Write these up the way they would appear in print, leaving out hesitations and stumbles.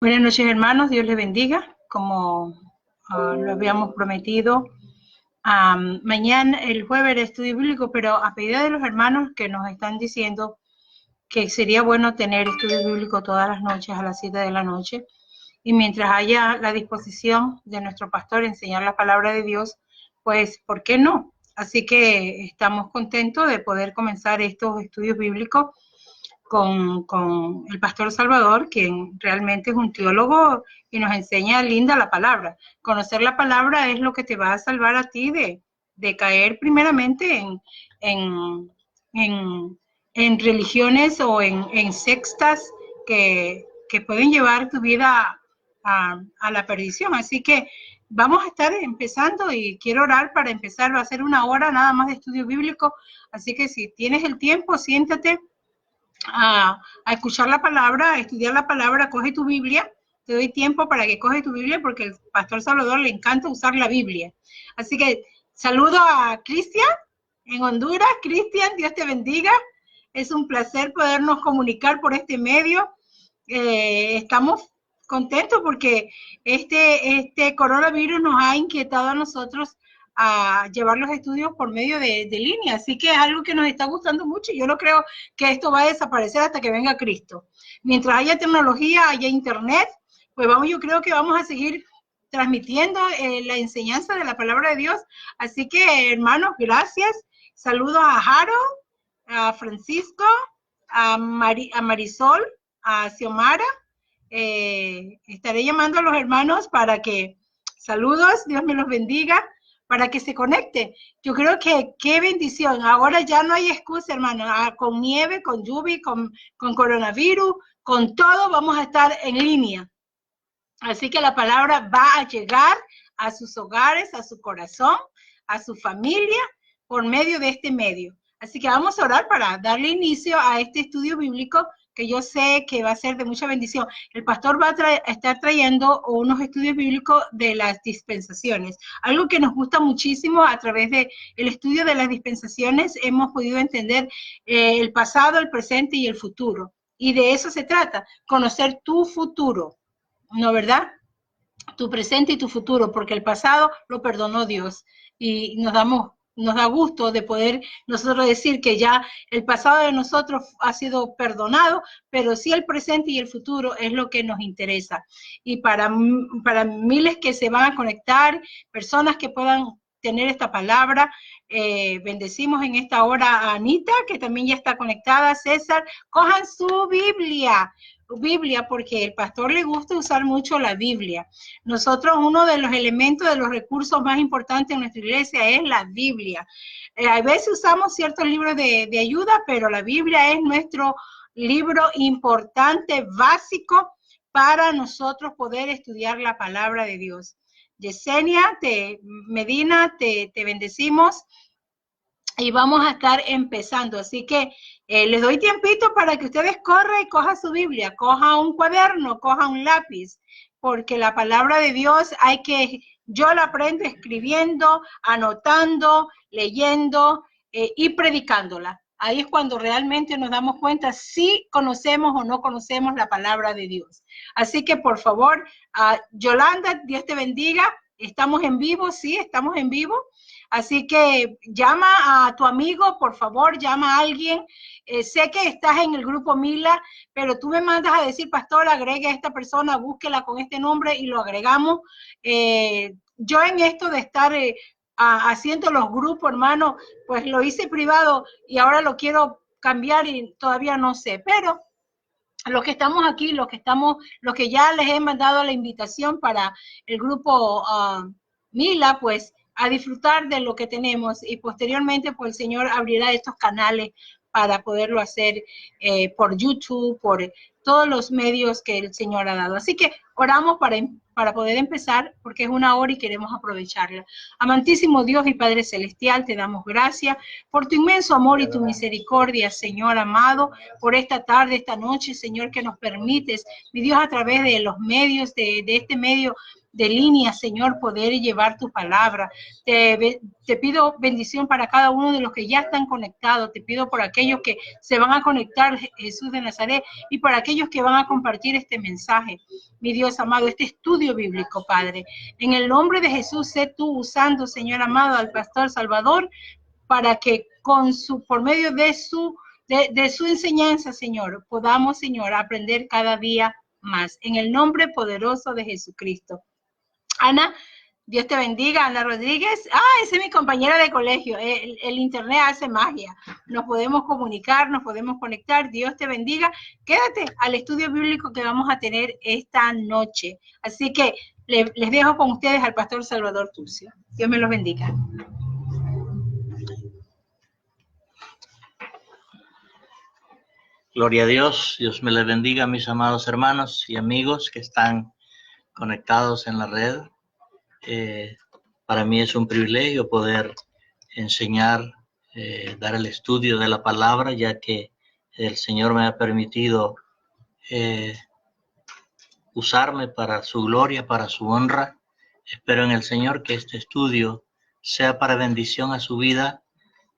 Buenas noches, hermanos. Dios les bendiga. Como lo habíamos prometido, mañana, el jueves, era estudio bíblico, pero a pedido de los hermanos que nos están diciendo que sería bueno tener estudio bíblico todas las noches a las 7 de la noche. Y mientras haya la disposición de nuestro pastor enseñar la palabra de Dios, pues, ¿por qué no? Así que estamos contentos de poder comenzar estos estudios bíblicos con el pastor Salvador, quien realmente es un teólogo y nos enseña linda la palabra. Conocer la palabra es lo que te va a salvar a ti de caer primeramente en religiones o en sectas que pueden llevar tu vida a la perdición. Así que vamos a estar empezando y quiero orar para empezar. Va a ser una hora nada más de estudio bíblico, así que si tienes el tiempo, siéntate a escuchar la palabra, a estudiar la palabra. Coge tu Biblia. Te doy tiempo para que coge tu Biblia porque el pastor Salvador le encanta usar la Biblia. Así que saludo a Cristian en Honduras. Cristian, Dios te bendiga. Es un placer podernos comunicar por este medio. Estamos contentos porque este coronavirus nos ha inquietado a nosotros a llevar los estudios por medio de línea, así que es algo que nos está gustando mucho y yo no creo que esto va a desaparecer hasta que venga Cristo. Mientras haya tecnología, haya internet, pues yo creo que vamos a seguir transmitiendo la enseñanza de la palabra de Dios. Así que, hermanos, gracias. Saludo a Harold, a Francisco, a Marisol, a Xiomara. Estaré llamando a los hermanos para que, saludos, Dios me los bendiga, para que se conecte. Yo creo que qué bendición. Ahora ya no hay excusa, hermano. Con nieve, con lluvia, con coronavirus, con todo vamos a estar en línea. Así que la palabra va a llegar a sus hogares, a su corazón, a su familia, por medio de este medio. Así que vamos a orar para darle inicio a este estudio bíblico que yo sé que va a ser de mucha bendición. El pastor va a estar trayendo unos estudios bíblicos de las dispensaciones. Algo que nos gusta muchísimo a través del estudio de las dispensaciones, hemos podido entender el pasado, el presente y el futuro. Y de eso se trata, conocer tu futuro, ¿no, verdad? Tu presente y tu futuro, porque el pasado lo perdonó Dios y nos da gusto de poder nosotros decir que ya el pasado de nosotros ha sido perdonado, pero sí el presente y el futuro es lo que nos interesa. Y para miles que se van a conectar, personas que puedan tener esta palabra, bendecimos en esta hora a Anita, que también ya está conectada, César, cojan su Biblia, porque el pastor le gusta usar mucho la Biblia. Nosotros, uno de los elementos, de los recursos más importantes en nuestra iglesia es la Biblia. A veces usamos ciertos libros de ayuda, pero la Biblia es nuestro libro importante, básico, para nosotros poder estudiar la palabra de Dios. Yesenia, Medina, te bendecimos y vamos a estar empezando. Así que les doy tiempito para que ustedes corran y cojan su Biblia, cojan un cuaderno, cojan un lápiz, porque la palabra de Dios yo la aprendo escribiendo, anotando, leyendo y predicándola. Ahí es cuando realmente nos damos cuenta si conocemos o no conocemos la palabra de Dios. Así que, por favor, Yolanda, Dios te bendiga. Estamos en vivo, sí, estamos en vivo. Así que llama a tu amigo, por favor, llama a alguien. Sé que estás en el grupo Mila, pero tú me mandas a decir, pastor, agregue a esta persona, búsquela con este nombre y lo agregamos. Yo en esto de estar haciendo los grupos, hermano, pues lo hice privado y ahora lo quiero cambiar y todavía no sé, pero los que estamos aquí, los que ya les he mandado la invitación para el grupo Mila, pues a disfrutar de lo que tenemos y posteriormente pues el Señor abrirá estos canales para poderlo hacer por YouTube, por todos los medios que el Señor ha dado. Así que oramos para poder empezar, porque es una hora y queremos aprovecharla. Amantísimo Dios y Padre Celestial, te damos gracias por tu inmenso amor y tu misericordia, Señor amado, por esta tarde, esta noche, Señor, que nos permites, mi Dios, a través de los medios, de este medio línea, Señor, poder llevar tu palabra. Te pido bendición para cada uno de los que ya están conectados. Te pido por aquellos que se van a conectar, Jesús de Nazaret, y para aquellos que van a compartir este mensaje. Mi Dios amado, este estudio bíblico, Padre. En el nombre de Jesús, sé tú usando, Señor amado, al pastor Salvador, para que por medio de su enseñanza, Señor, podamos, Señor, aprender cada día más. En el nombre poderoso de Jesucristo. Ana, Dios te bendiga. Ana Rodríguez. Esa es mi compañera de colegio. El internet hace magia. Nos podemos comunicar, nos podemos conectar. Dios te bendiga. Quédate al estudio bíblico que vamos a tener esta noche. Así que les dejo con ustedes al pastor Salvador Turcio. Dios me los bendiga. Gloria a Dios. Dios me les bendiga, mis amados hermanos y amigos que están conectados en la red. Para mí es un privilegio poder enseñar, dar el estudio de la palabra, ya que el Señor me ha permitido usarme para su gloria, para su honra. Espero en el Señor que este estudio sea para bendición a su vida.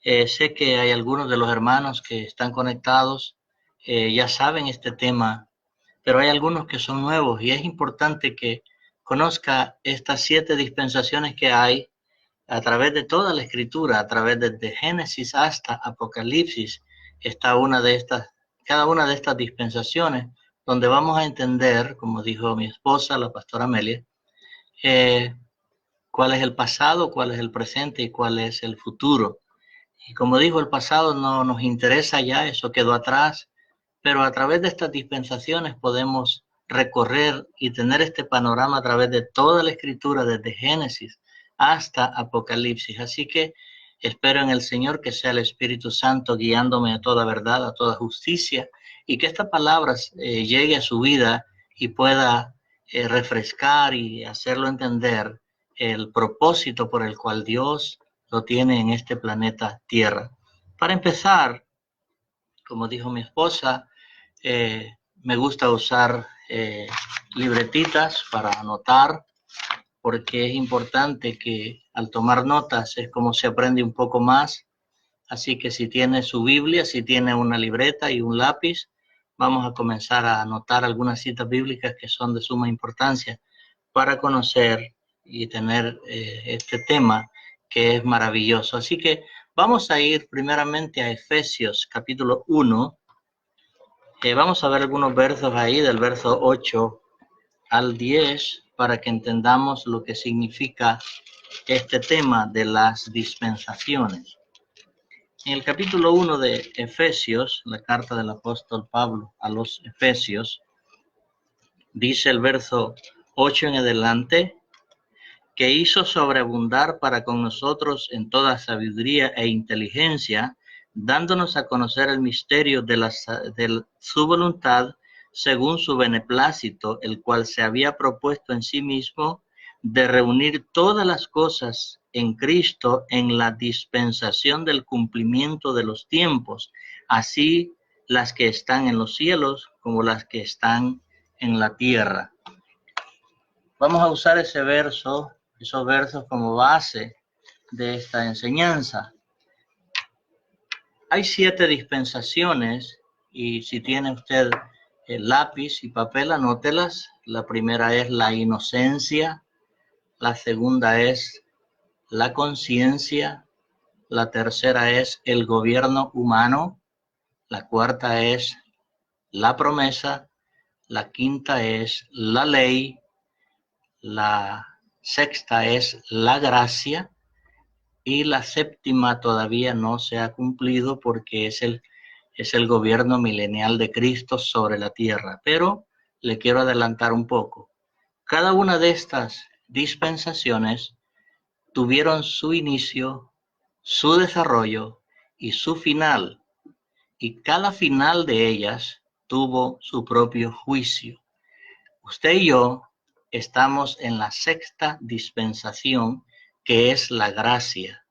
Sé que hay algunos de los hermanos que están conectados, ya saben este tema, pero hay algunos que son nuevos y es importante que conozca estas 7 dispensaciones que hay a través de toda la Escritura, a través desde Génesis hasta Apocalipsis. Está cada una de estas dispensaciones, donde vamos a entender, como dijo mi esposa, la pastora Amelia, cuál es el pasado, cuál es el presente y cuál es el futuro. Y como dijo, el pasado no nos interesa ya, eso quedó atrás, pero a través de estas dispensaciones podemos recorrer y tener este panorama a través de toda la Escritura, desde Génesis hasta Apocalipsis. Así que espero en el Señor que sea el Espíritu Santo guiándome a toda verdad, a toda justicia, y que esta palabra llegue a su vida y pueda refrescar y hacerlo entender el propósito por el cual Dios lo tiene en este planeta Tierra. Para empezar, como dijo mi esposa, me gusta usar libretitas para anotar, porque es importante que al tomar notas es como se aprende un poco más. Así que si tiene su Biblia, si tiene una libreta y un lápiz, vamos a comenzar a anotar algunas citas bíblicas que son de suma importancia para conocer y tener este tema que es maravilloso. Así que vamos a ir primeramente a Efesios capítulo 1. Vamos a ver algunos versos ahí, del verso 8 al 10, para que entendamos lo que significa este tema de las dispensaciones. En el capítulo 1 de Efesios, la carta del apóstol Pablo a los Efesios, dice el verso 8 en adelante, que hizo sobreabundar para con nosotros en toda sabiduría e inteligencia, dándonos a conocer el misterio de su voluntad, según su beneplácito, el cual se había propuesto en sí mismo de reunir todas las cosas en Cristo en la dispensación del cumplimiento de los tiempos, así las que están en los cielos como las que están en la tierra. Vamos a usar esos versos como base de esta enseñanza. Hay 7 dispensaciones y si tiene usted el lápiz y papel, anótelas. La primera es la inocencia, la segunda es la conciencia, la tercera es el gobierno humano, la cuarta es la promesa, la quinta es la ley, la sexta es la gracia y la séptima todavía no se ha cumplido porque es el gobierno milenial de Cristo sobre la tierra. Pero le quiero adelantar un poco. Cada una de estas dispensaciones tuvieron su inicio, su desarrollo y su final. Y cada final de ellas tuvo su propio juicio. Usted y yo estamos en la 6ª dispensación, que es la gracia.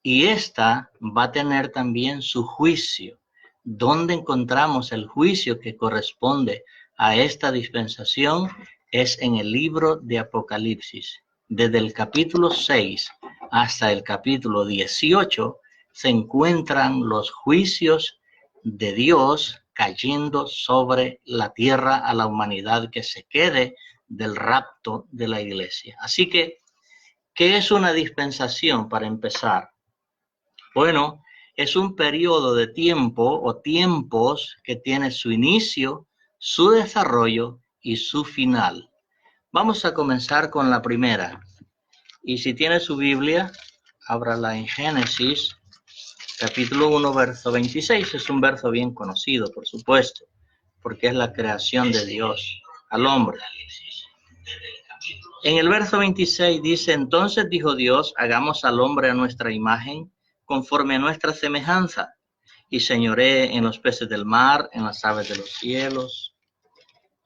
Y esta va a tener también su juicio. ¿Dónde encontramos el juicio que corresponde a esta dispensación? es en el libro de Apocalipsis. Desde el capítulo 6 hasta el capítulo 18 se encuentran los juicios de Dios cayendo sobre la tierra a la humanidad que se quede del rapto de la iglesia. Así que, ¿qué es una dispensación para empezar? Bueno, es un periodo de tiempo o tiempos que tiene su inicio, su desarrollo y su final. Vamos a comenzar con la primera. Y si tiene su Biblia, ábrala en Génesis, capítulo 1, verso 26. Es un verso bien conocido, por supuesto, porque es la creación de Dios al hombre. En el verso 26 dice, entonces dijo Dios, hagamos al hombre a nuestra imagen, conforme a nuestra semejanza, y señoree en los peces del mar, en las aves de los cielos,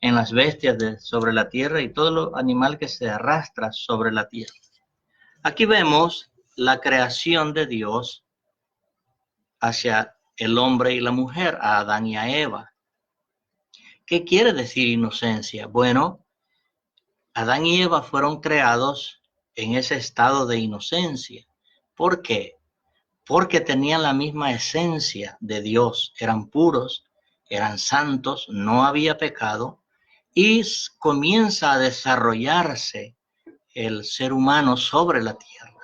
en las bestias sobre la tierra y todo animal que se arrastra sobre la tierra. Aquí vemos la creación de Dios hacia el hombre y la mujer, a Adán y a Eva. ¿Qué quiere decir inocencia? Bueno, Adán y Eva fueron creados en ese estado de inocencia. ¿Por qué? Porque tenían la misma esencia de Dios, eran puros, eran santos, no había pecado, y comienza a desarrollarse el ser humano sobre la tierra.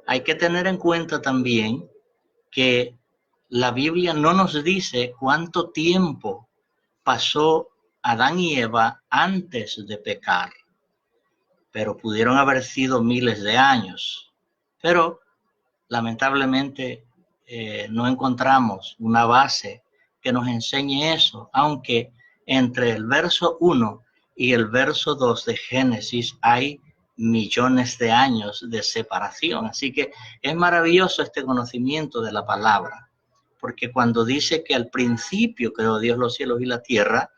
Hay que tener en cuenta también que la Biblia no nos dice cuánto tiempo pasó Adán y Eva antes de pecar, pero pudieron haber sido miles de años. Pero lamentablemente no encontramos una base que nos enseñe eso, aunque entre el verso 1 y el verso 2 de Génesis hay millones de años de separación. Así que es maravilloso este conocimiento de la palabra, porque cuando dice que al principio creó Dios los cielos y la tierra,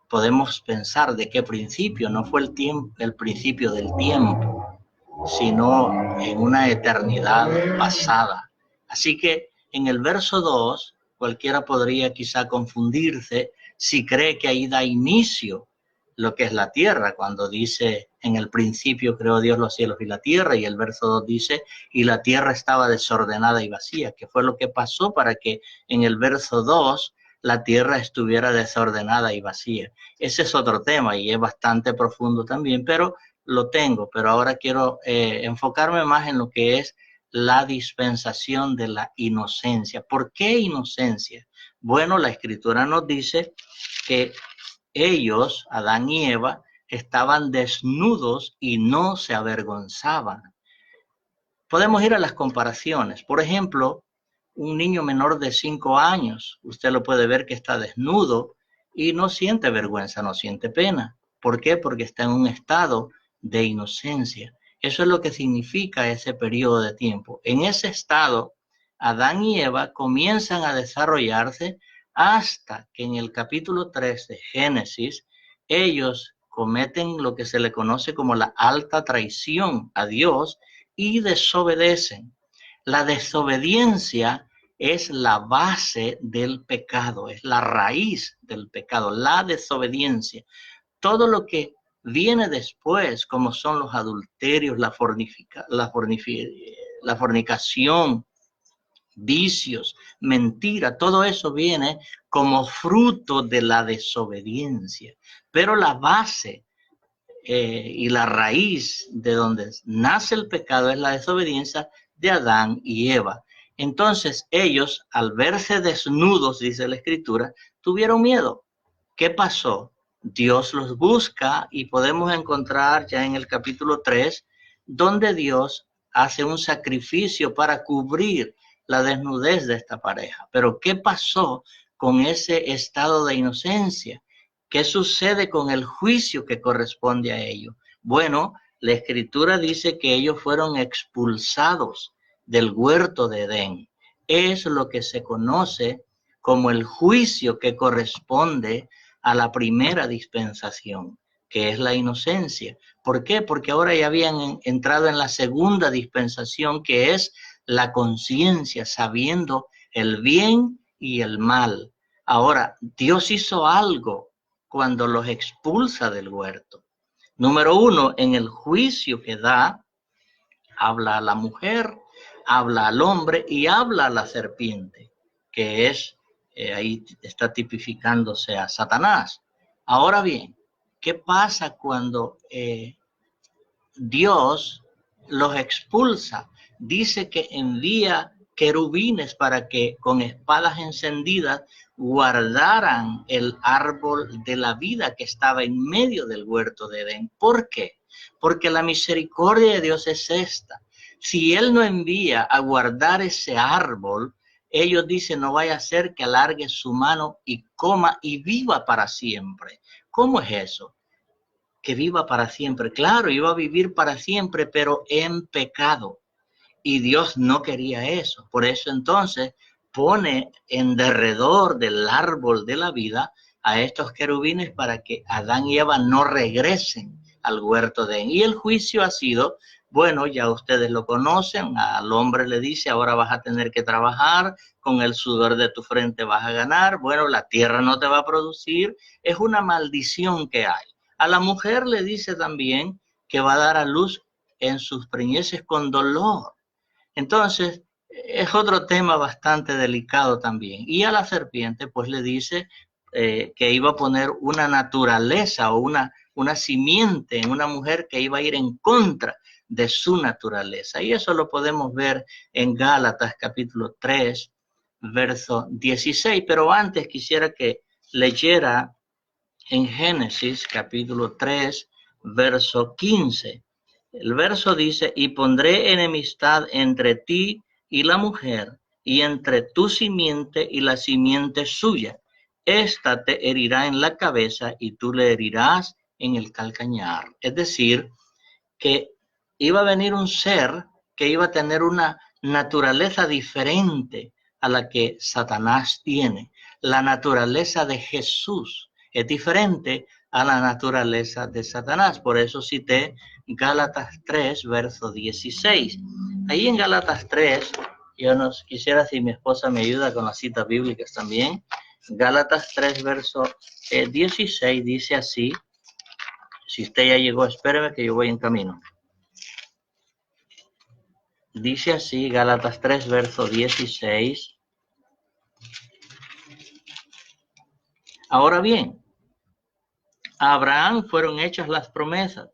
podemos pensar de qué principio. No fue el principio del tiempo, sino en una eternidad pasada. Así que en el verso 2, cualquiera podría quizá confundirse si cree que ahí da inicio lo que es la tierra, cuando dice en el principio creó Dios los cielos y la tierra, y el verso 2 dice y la tierra estaba desordenada y vacía, que fue lo que pasó para que en el verso 2 la tierra estuviera desordenada y vacía. Ese es otro tema y es bastante profundo también, pero lo tengo. Pero ahora quiero enfocarme más en lo que es la dispensación de la inocencia. ¿Por qué inocencia? Bueno, la Escritura nos dice que ellos, Adán y Eva, estaban desnudos y no se avergonzaban. Podemos ir a las comparaciones. Por ejemplo, un niño menor de 5 años, usted lo puede ver que está desnudo y no siente vergüenza, no siente pena. ¿Por qué? Porque está en un estado de inocencia. Eso es lo que significa ese periodo de tiempo. En ese estado, Adán y Eva comienzan a desarrollarse hasta que en el capítulo 3 de Génesis, ellos cometen lo que se le conoce como la alta traición a Dios y desobedecen. La desobediencia es la base del pecado, es la raíz del pecado, la desobediencia. Todo lo que viene después, como son los adulterios, la fornicación, vicios, mentira, todo eso viene como fruto de la desobediencia. Pero la base y la raíz de donde nace el pecado es la desobediencia de Adán y Eva. Entonces ellos, al verse desnudos, dice la Escritura, tuvieron miedo. ¿Qué pasó? Dios los busca y podemos encontrar ya en el capítulo 3, donde Dios hace un sacrificio para cubrir la desnudez de esta pareja. Pero ¿qué pasó con ese estado de inocencia? ¿Qué sucede con el juicio que corresponde a ello? Bueno, la Escritura dice que ellos fueron expulsados del huerto de Edén. Es lo que se conoce como el juicio que corresponde a la primera dispensación, que es la inocencia. ¿Por qué? Porque ahora ya habían entrado en la segunda dispensación, que es la conciencia, sabiendo el bien y el mal. Ahora, Dios hizo algo cuando los expulsa del huerto. Número uno, en el juicio que da, habla a la mujer, habla al hombre y habla a la serpiente, que es, ahí está tipificándose a Satanás. Ahora bien, ¿qué pasa cuando Dios los expulsa? Dice que envía querubines para que con espadas encendidas guardaran el árbol de la vida que estaba en medio del huerto de Edén. ¿Por qué? Porque la misericordia de Dios es esta. Si Él no envía a guardar ese árbol, ellos dicen, no vaya a ser que alargue su mano y coma y viva para siempre. ¿Cómo es eso? Que viva para siempre. Claro, iba a vivir para siempre, pero en pecado. Y Dios no quería eso. Por eso entonces pone en derredor del árbol de la vida a estos querubines para que Adán y Eva no regresen al huerto de Edén. Y el juicio ha sido, bueno, ya ustedes lo conocen, al hombre le dice, ahora vas a tener que trabajar, con el sudor de tu frente vas a ganar, bueno, la tierra no te va a producir, es una maldición que hay. A la mujer le dice también que va a dar a luz en sus preñeces con dolor. Entonces, es otro tema bastante delicado también. Y a la serpiente, pues le dice que iba a poner una naturaleza o una simiente en una mujer que iba a ir en contra de su naturaleza. Y eso lo podemos ver en Gálatas capítulo 3, verso 16. Pero antes quisiera que leyera en Génesis capítulo 3, verso 15. El verso dice, y pondré enemistad entre ti y la mujer, y entre tu simiente y la simiente suya. Esta te herirá en la cabeza y tú le herirás en el calcañar. Es decir, que iba a venir un ser que iba a tener una naturaleza diferente a la que Satanás tiene. La naturaleza de Jesús es diferente a la naturaleza de Satanás. Por eso cité Gálatas 3, verso 16. Ahí en Gálatas 3, yo nos quisiera si mi esposa me ayuda con las citas bíblicas también. Gálatas 3, verso 16 dice así. Si usted ya llegó, espéreme que yo voy en camino. Dice así, Gálatas 3, verso 16. Ahora bien, a Abraham fueron hechas las promesas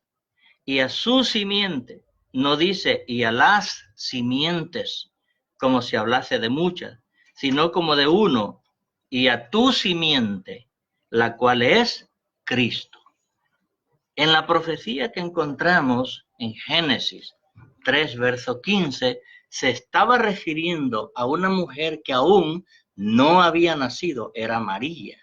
y a su simiente, no dice y a las simientes, como si hablase de muchas, sino como de uno, y a tu simiente, la cual es Cristo. En la profecía que encontramos en Génesis 3, verso 15, se estaba refiriendo a una mujer que aún no había nacido, era María.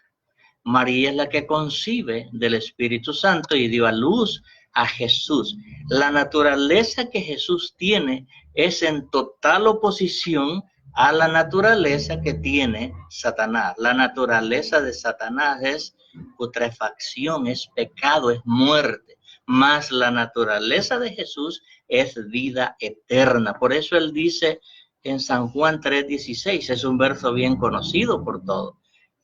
María es la que concibe del Espíritu Santo y dio a luz a Jesús. La naturaleza que Jesús tiene es en total oposición a la naturaleza que tiene Satanás. La naturaleza de Satanás es putrefacción, es pecado, es muerte. Mas la naturaleza de Jesús es vida eterna. Por eso él dice en San Juan 3:16, es un verso bien conocido por todos.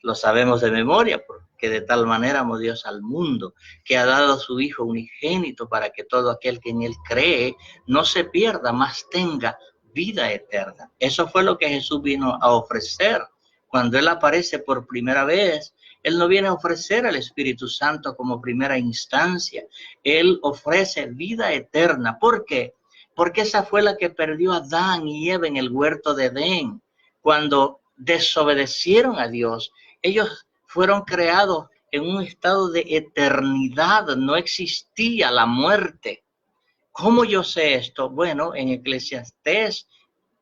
Lo sabemos de memoria, porque de tal manera amó Dios al mundo, que ha dado a su Hijo unigénito para que todo aquel que en él cree no se pierda, mas tenga vida eterna. Eso fue lo que Jesús vino a ofrecer. Cuando Él aparece por primera vez, Él no viene a ofrecer al Espíritu Santo como primera instancia. Él ofrece vida eterna. ¿Por qué? Porque esa fue la que perdió Adán y Eva en el huerto de Edén. Cuando desobedecieron a Dios, ellos fueron creados en un estado de eternidad, no existía la muerte. ¿Cómo yo sé esto? Bueno, en Eclesiastés,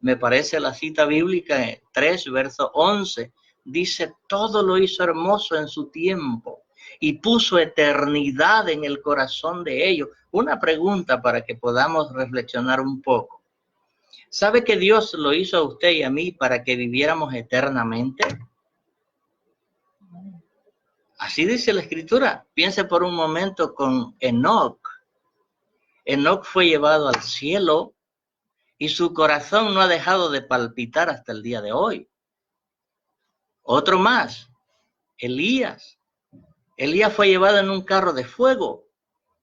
me parece la cita bíblica 3, verso 11, dice, todo lo hizo hermoso en su tiempo y puso eternidad en el corazón de ellos. Una pregunta para que podamos reflexionar un poco. ¿Sabe que Dios lo hizo a usted y a mí para que viviéramos eternamente? Así dice la Escritura. Piense por un momento con Enoc. Enoc fue llevado al cielo y su corazón no ha dejado de palpitar hasta el día de hoy. Otro más, Elías. Elías fue llevado en un carro de fuego.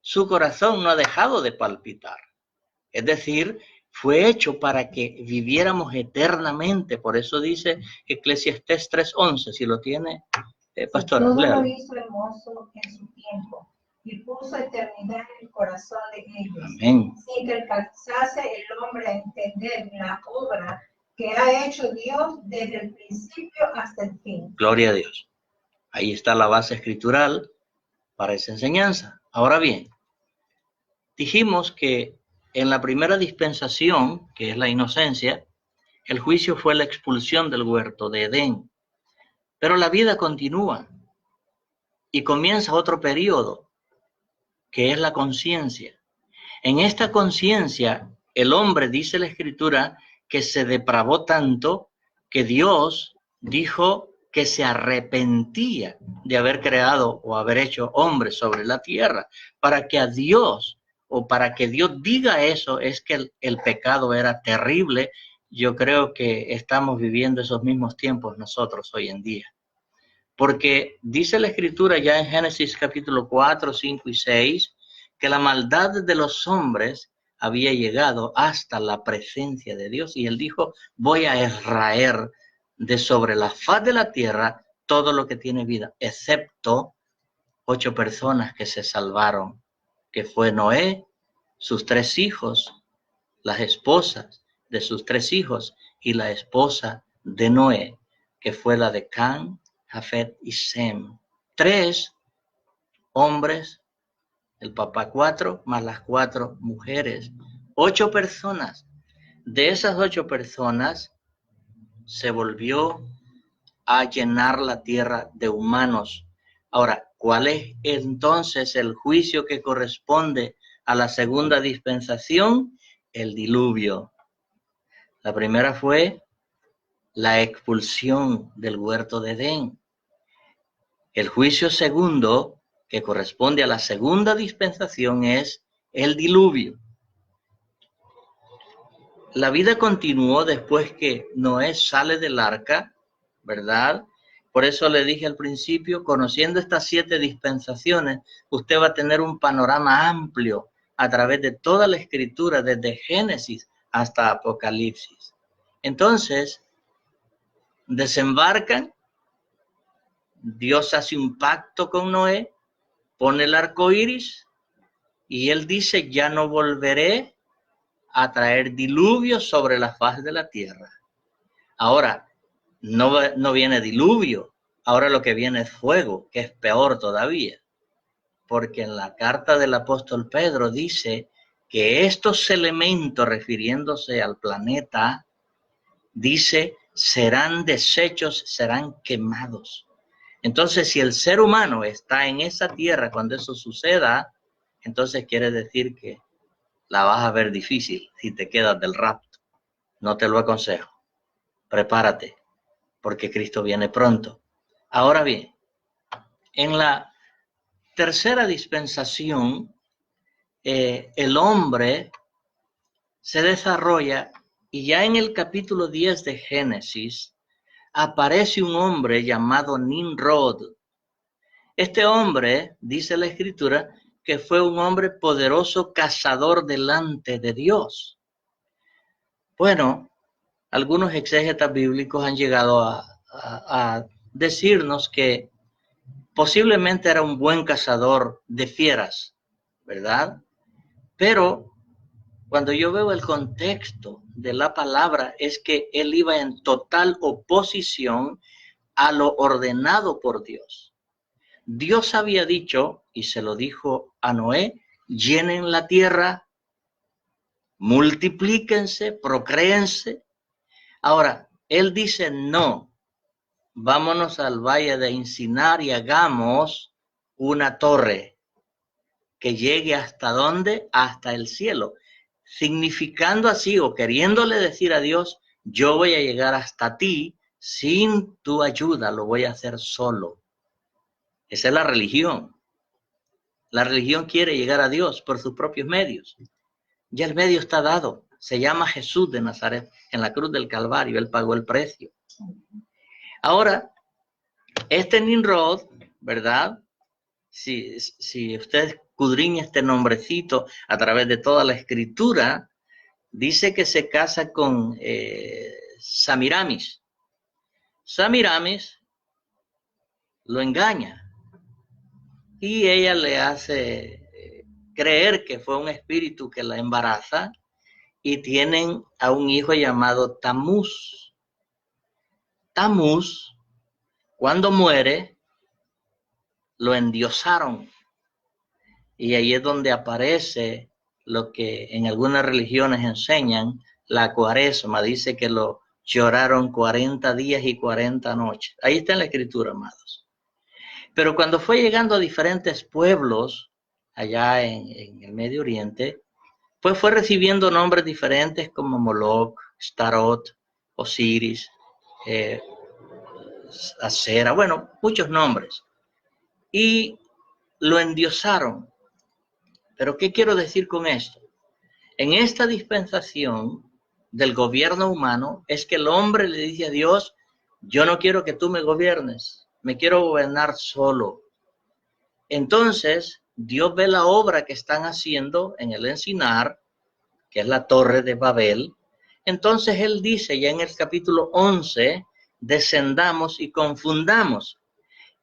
su corazón no ha dejado de palpitar. Es decir, fue hecho para que viviéramos eternamente. Por eso dice Eclesiastés 3:11, si lo tiene, pastora. Todo lo hizo hermoso en su tiempo y puso eternidad en el corazón de ellos. Amén. Sin que alcanzase el hombre a entender la obra que ha hecho Dios desde el principio hasta el fin. Gloria a Dios. Ahí está la base escritural para esa enseñanza. Ahora bien, dijimos que en la primera dispensación, que es la inocencia, el juicio fue la expulsión del huerto de Edén. Pero la vida continúa y comienza otro periodo, que es la conciencia. En esta conciencia, el hombre, dice la Escritura, que se depravó tanto que Dios dijo que se arrepentía de haber creado o haber hecho hombres sobre la tierra. Para que a Dios, o para que Dios diga eso, es que el pecado era terrible. Yo creo que estamos viviendo esos mismos tiempos nosotros hoy en día. Porque dice la Escritura ya en Génesis capítulo 4, 5 y 6, que la maldad de los hombres había llegado hasta la presencia de Dios. Y él dijo, voy a extraer de sobre la faz de la tierra todo lo que tiene vida, excepto 8 personas que se salvaron, que fue Noé, sus 3 hijos, las esposas de sus 3 hijos y la esposa de Noé, que fue la de Can, Jafet y Sem. 3 hombres, el papá 4, más las 4 mujeres. 8 personas. De esas 8 personas se volvió a llenar la tierra de humanos. Ahora, ¿cuál es entonces el juicio que corresponde a la segunda dispensación? El diluvio. La primera fue la expulsión del huerto de Edén. El juicio segundo, que corresponde a la segunda dispensación, es el diluvio. La vida continuó después que Noé sale del arca, ¿verdad? Por eso le dije al principio, conociendo estas 7 dispensaciones, usted va a tener un panorama amplio a través de toda la escritura, desde Génesis hasta Apocalipsis. Entonces, desembarcan, Dios hace un pacto con Noé, pone el arco iris y él dice, ya no volveré a traer diluvio sobre la faz de la tierra. Ahora, no viene diluvio, ahora lo que viene es fuego, que es peor todavía, porque en la carta del apóstol Pedro dice que estos elementos, refiriéndose al planeta, dice, serán deshechos, serán quemados. Entonces, si el ser humano está en esa tierra cuando eso suceda, entonces quiere decir que la vas a ver difícil si te quedas del rapto. No te lo aconsejo. Prepárate, porque Cristo viene pronto. Ahora bien, en la tercera dispensación, el hombre se desarrolla y ya en el capítulo 10 de Génesis aparece un hombre llamado Nimrod. Este hombre, dice la Escritura, que fue un hombre poderoso cazador delante de Dios. Bueno, algunos exégetas bíblicos han llegado a decirnos que posiblemente era un buen cazador de fieras, ¿verdad? Pero cuando yo veo el contexto de la palabra es que él iba en total oposición a lo ordenado por Dios. Dios había dicho, y se lo dijo a Noé, llenen la tierra, multiplíquense, procréense. Ahora, él dice, no, vámonos al valle de Encinar y hagamos una torre que llegue hasta ¿dónde? Hasta el cielo. Significando así o queriéndole decir a Dios, yo voy a llegar hasta ti sin tu ayuda, lo voy a hacer solo. Esa es la religión. La religión quiere llegar a Dios por sus propios medios. Ya el medio está dado. Se llama Jesús de Nazaret. En la cruz del Calvario, él pagó el precio. Ahora, este Nimrod, ¿verdad? Si usted escudriña este nombrecito a través de toda la escritura, dice que se casa con Semiramis. Semiramis lo engaña y ella le hace creer que fue un espíritu que la embaraza y tienen a un hijo llamado Tamuz. Tamuz, cuando muere, lo endiosaron y ahí es donde aparece lo que en algunas religiones enseñan, la cuaresma. Dice que lo lloraron 40 días y 40 noches. Ahí está en la escritura, amados. Pero cuando fue llegando a diferentes pueblos allá en el Medio Oriente, pues fue recibiendo nombres diferentes como Moloch, Starot, Osiris, Acera, bueno, muchos nombres. Y lo endiosaron. Pero ¿qué quiero decir con esto? En esta dispensación del gobierno humano es que el hombre le dice a Dios, yo no quiero que tú me gobiernes, me quiero gobernar solo. Entonces, Dios ve la obra que están haciendo en el encinar, que es la torre de Babel. Entonces Él dice ya en el capítulo 11, descendamos y confundamos.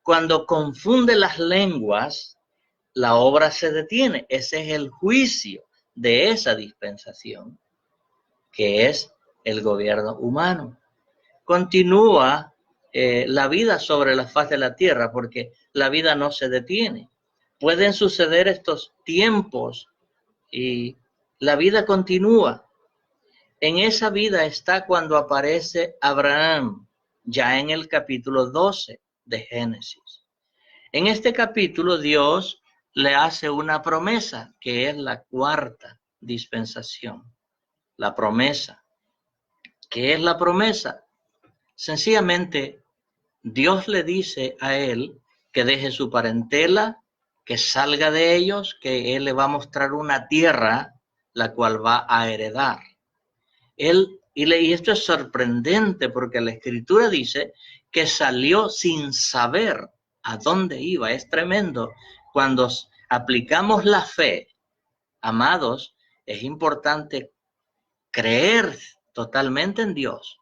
Cuando confunde las lenguas, la obra se detiene. Ese es el juicio de esa dispensación, que es el gobierno humano. Continúa la vida sobre la faz de la tierra, porque la vida no se detiene. Pueden suceder estos tiempos y la vida continúa. En esa vida está cuando aparece Abraham, ya en el capítulo 12 de Génesis. En este capítulo Dios le hace una promesa, que es la cuarta dispensación. La promesa. ¿Qué es la promesa? Sencillamente, Dios le dice a él que deje su parentela, que salga de ellos, que él le va a mostrar una tierra, la cual va a heredar. Y esto es sorprendente porque la Escritura dice que salió sin saber a dónde iba. Es tremendo. Cuando aplicamos la fe, amados, es importante creer totalmente en Dios,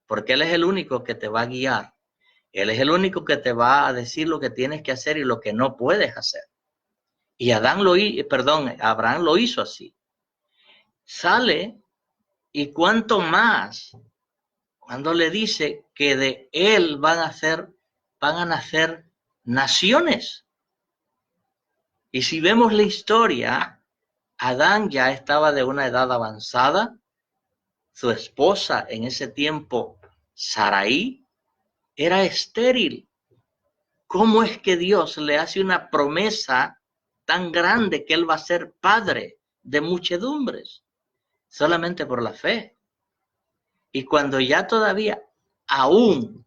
porque Él es el único que te va a guiar. Él es el único que te va a decir lo que tienes que hacer y lo que no puedes hacer. Y Abraham lo hizo así. Sale, y cuanto más cuando le dice que de él van a nacer naciones. Y si vemos la historia, Adán ya estaba de una edad avanzada. Su esposa en ese tiempo, Sarai, era estéril. ¿Cómo es que Dios le hace una promesa tan grande que él va a ser padre de muchedumbres? Solamente por la fe. Y cuando ya todavía aún,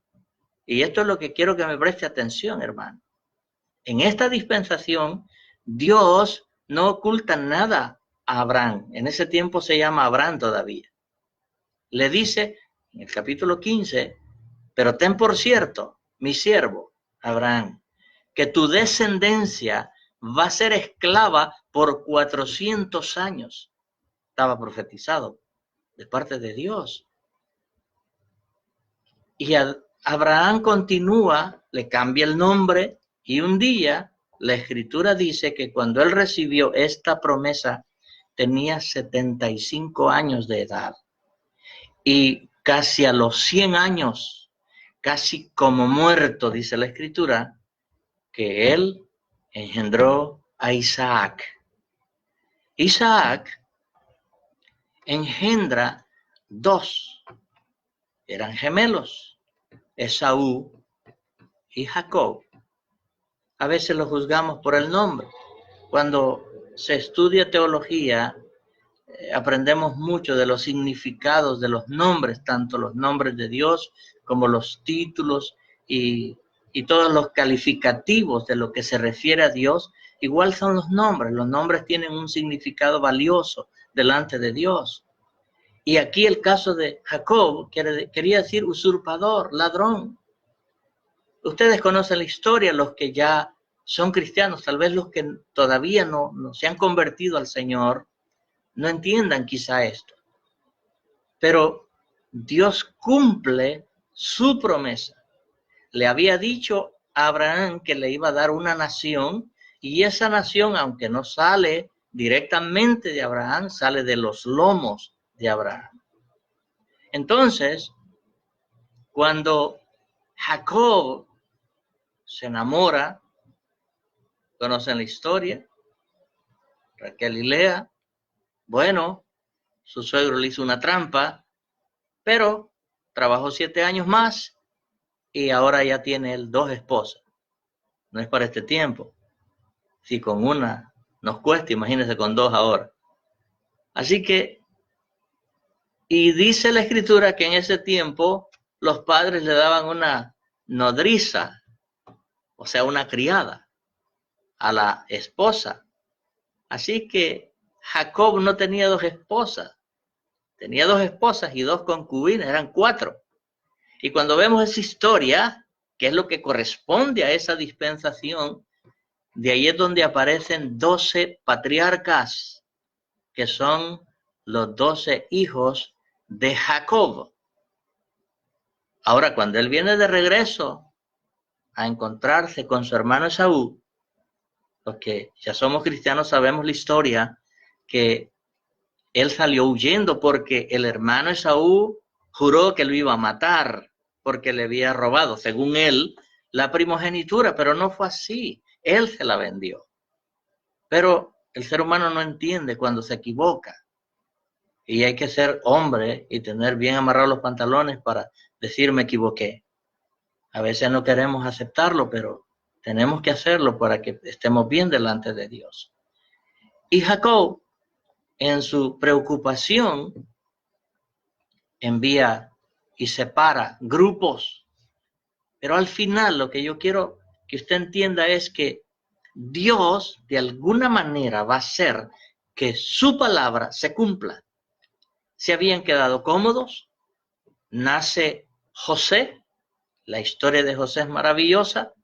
y esto es lo que quiero que me preste atención, hermano, en esta dispensación Dios no oculta nada a Abraham. En ese tiempo se llama Abraham todavía. Le dice en el capítulo 15, pero ten por cierto, mi siervo Abraham, que tu descendencia va a ser esclava por 400 años. Estaba profetizado de parte de Dios. Y Abraham continúa, le cambia el nombre, y un día la Escritura dice que cuando él recibió esta promesa tenía 75 años de edad. Y casi a los 100 años, casi como muerto, dice la Escritura, que él engendró a Isaac. Isaac engendra dos, eran gemelos, Esaú y Jacob. A veces los juzgamos por el nombre. Cuando se estudia teología, aprendemos mucho de los significados de los nombres, tanto los nombres de Dios como los títulos y todos los calificativos de lo que se refiere a Dios. Igual son los nombres. Los nombres tienen un significado valioso delante de Dios. Y aquí el caso de Jacob quería decir usurpador, ladrón. Ustedes conocen la historia, los que ya son cristianos, tal vez los que todavía no se han convertido al Señor, no entiendan quizá esto. Pero Dios cumple su promesa. Le había dicho a Abraham que le iba a dar una nación, y esa nación, aunque no sale directamente de Abraham, sale de los lomos de Abraham. Entonces, cuando Jacob se enamora, conocen la historia, Raquel y Lea, bueno, su suegro le hizo una trampa, pero trabajó 7 años más y ahora ya tiene él 2 esposas. No es para este tiempo. Si con una nos cuesta, imagínense con 2 ahora. Así que, y dice la escritura que en ese tiempo los padres le daban una nodriza, o sea, una criada, a la esposa. Así que Jacob no tenía 2 esposas, tenía 2 esposas y 2 concubinas, eran 4. Y cuando vemos esa historia, que es lo que corresponde a esa dispensación, de ahí es donde aparecen 12 patriarcas, que son los 12 hijos de Jacob. Ahora, cuando él viene de regreso a encontrarse con su hermano Esaú, los que ya somos cristianos sabemos la historia, que él salió huyendo porque el hermano Esaú juró que lo iba a matar porque le había robado, según él, la primogenitura, pero no fue así. Él se la vendió. Pero el ser humano no entiende cuando se equivoca. Y hay que ser hombre y tener bien amarrados los pantalones para decir me equivoqué. A veces no queremos aceptarlo, pero tenemos que hacerlo para que estemos bien delante de Dios. Y Jacob, en su preocupación, envía y separa grupos. Pero al final lo que yo quiero que usted entienda es que Dios de alguna manera va a hacer que su palabra se cumpla. Se habían quedado cómodos, nace José, la historia de José es maravillosa.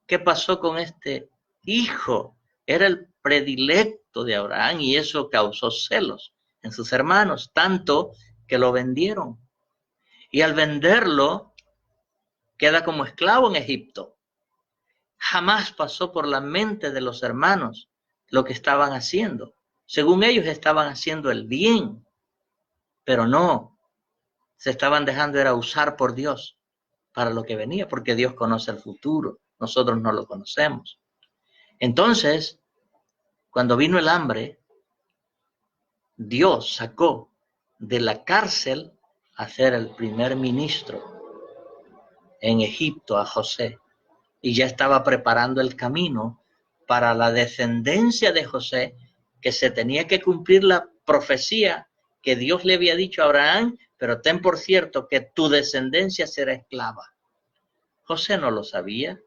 ¿Qué pasó con este hijo? Era el predilecto de Abraham y eso causó celos en sus hermanos, tanto que lo vendieron. Y al venderlo, queda como esclavo en Egipto. Jamás pasó por la mente de los hermanos lo que estaban haciendo. Según ellos estaban haciendo el bien, pero no, se estaban dejando era usar por Dios para lo que venía, porque Dios conoce el futuro, nosotros no lo conocemos. Entonces, cuando vino el hambre, Dios sacó de la cárcel a ser el primer ministro en Egipto a José, y ya estaba preparando el camino para la descendencia de José, que se tenía que cumplir la profecía que Dios le había dicho a Abraham, pero ten por cierto que tu descendencia será esclava. José no lo sabía,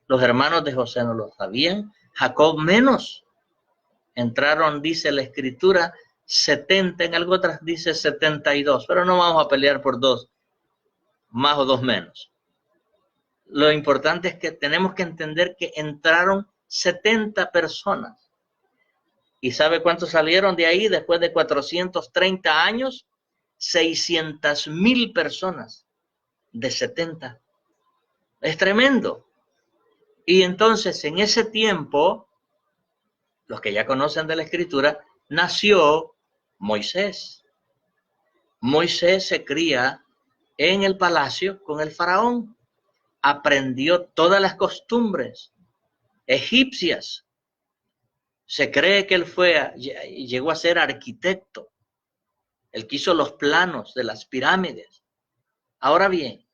los hermanos de José no lo sabían, Jacob menos. Entraron, dice la escritura, 70, en algo otras dice 72, pero no vamos a pelear por 2 más o 2 menos. Lo importante es que tenemos que entender que entraron 70 personas. ¿Y sabe cuántos salieron de ahí después de 430 años? 600,000 personas de 70. Es tremendo. Y entonces en ese tiempo, los que ya conocen de la escritura, nació Moisés. Moisés se cría en el palacio con el faraón. Aprendió todas las costumbres egipcias. Se cree que él llegó a ser arquitecto. Él quiso los planos de las pirámides. Ahora bien,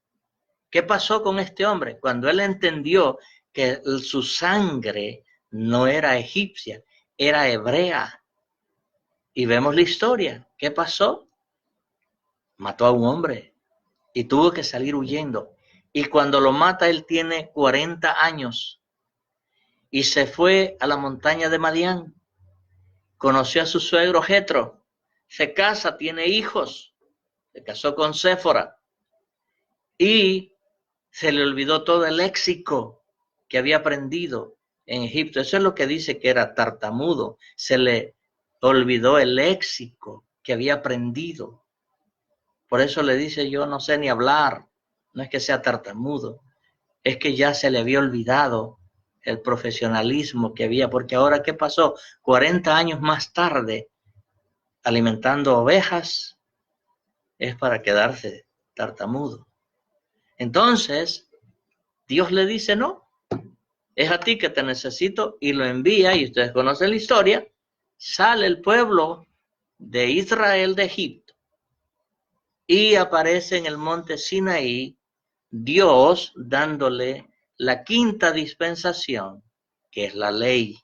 ¿qué pasó con este hombre? Cuando él entendió que su sangre no era egipcia, era hebrea. Y vemos la historia. ¿Qué pasó? Mató a un hombre y tuvo que salir huyendo. Y cuando lo mata, él tiene 40 años. Y se fue a la montaña de Madián. Conoció a su suegro Jetro. Se casa, tiene hijos. Se casó con Séfora. Y se le olvidó todo el léxico que había aprendido en Egipto. Eso es lo que dice que era tartamudo. Se le olvidó el léxico que había aprendido. Por eso le dice, yo no sé ni hablar. No es que sea tartamudo, es que ya se le había olvidado el profesionalismo que había, porque ahora, ¿qué pasó? 40 años más tarde, alimentando ovejas, es para quedarse tartamudo. Entonces, Dios le dice, no, es a ti que te necesito, y lo envía, y ustedes conocen la historia. Sale el pueblo de Israel de Egipto y aparece en el monte Sinaí Dios dándole la quinta dispensación, que es la ley,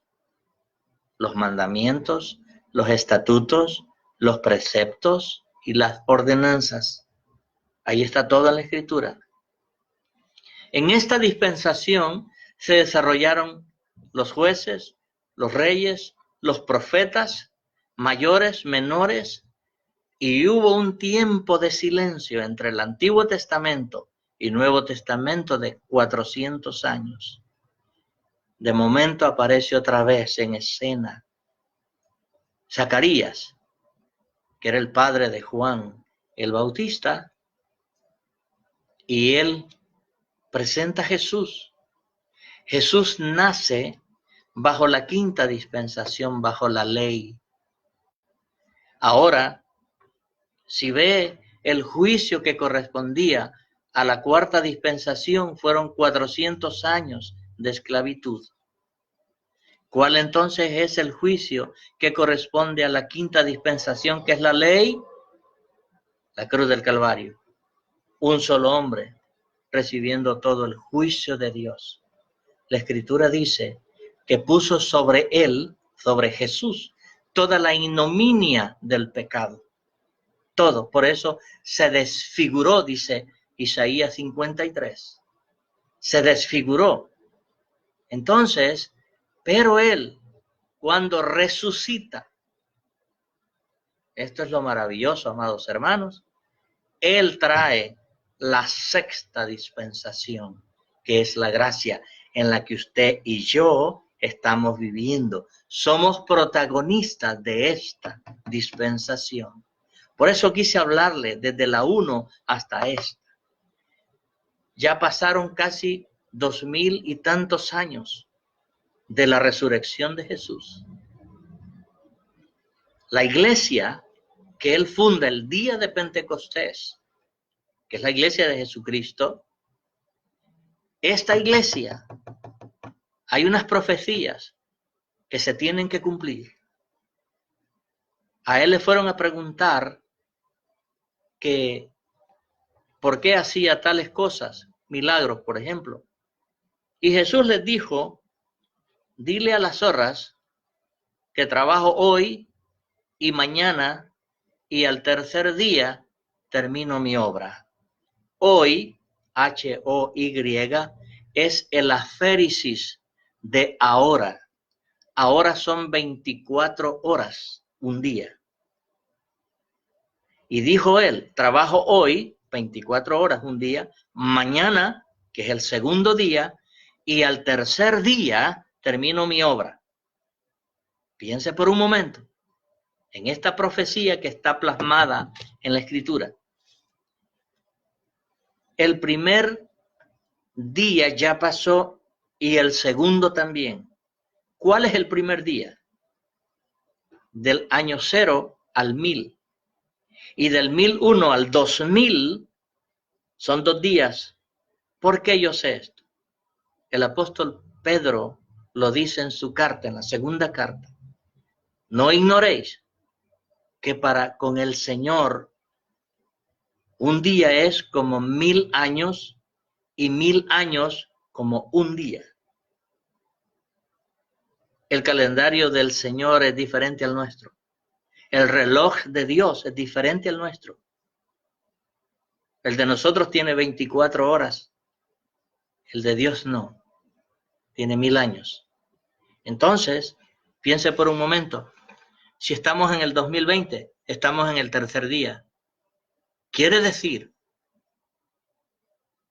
los mandamientos, los estatutos, los preceptos y las ordenanzas. Ahí está toda la escritura. En esta dispensación se desarrollaron los jueces, los reyes, los profetas, mayores, menores, y hubo un tiempo de silencio entre el Antiguo Testamento y Nuevo Testamento de 400 años. De momento aparece otra vez en escena Zacarías, que era el padre de Juan el Bautista, y él presenta a Jesús. Jesús nace bajo la quinta dispensación, bajo la ley. Ahora, si ve el juicio que correspondía a la cuarta dispensación, fueron 400 años de esclavitud. ¿Cuál entonces es el juicio que corresponde a la quinta dispensación, que es la ley? La cruz del Calvario. Un solo hombre recibiendo todo el juicio de Dios. La Escritura dice que puso sobre él, sobre Jesús, toda la ignominia del pecado. Todo. Por eso se desfiguró, dice Isaías 53. Se desfiguró. Entonces, pero él, cuando resucita, esto es lo maravilloso, amados hermanos, él trae la sexta dispensación, que es la gracia en la que usted y yo estamos viviendo. Somos protagonistas de esta dispensación. Por eso quise hablarle desde la 1 hasta esta. Ya pasaron casi 2000 y tantos años de la resurrección de Jesús. La iglesia que él funda el día de Pentecostés, que es la iglesia de Jesucristo, esta iglesia, hay unas profecías que se tienen que cumplir. A él le fueron a preguntar que por qué hacía tales cosas, milagros, por ejemplo. Y Jesús les dijo, dile a las zorras que trabajo hoy y mañana, y al tercer día termino mi obra. Hoy, H-O-Y, es el aférisis de ahora. Ahora son 24 horas, un día. Y dijo él, trabajo hoy, 24 horas, un día, mañana, que es el segundo día, y al tercer día termino mi obra. Piense por un momento en esta profecía que está plasmada en la Escritura. El primer día ya pasó y el segundo también. ¿Cuál es el primer día? Del año 0 al 1000. Y del 1001 al 2000 son 2 días. ¿Por qué yo sé esto? El apóstol Pedro lo dice en su carta, en la segunda carta. No ignoréis que para con el Señor un día es como 1000 años y 1000 años como un día. El calendario del Señor es diferente al nuestro. El reloj de Dios es diferente al nuestro. El de nosotros tiene 24 horas. El de Dios no. Tiene 1000 años. Entonces, piense por un momento. Si estamos en el 2020, estamos en el tercer día. Quiere decir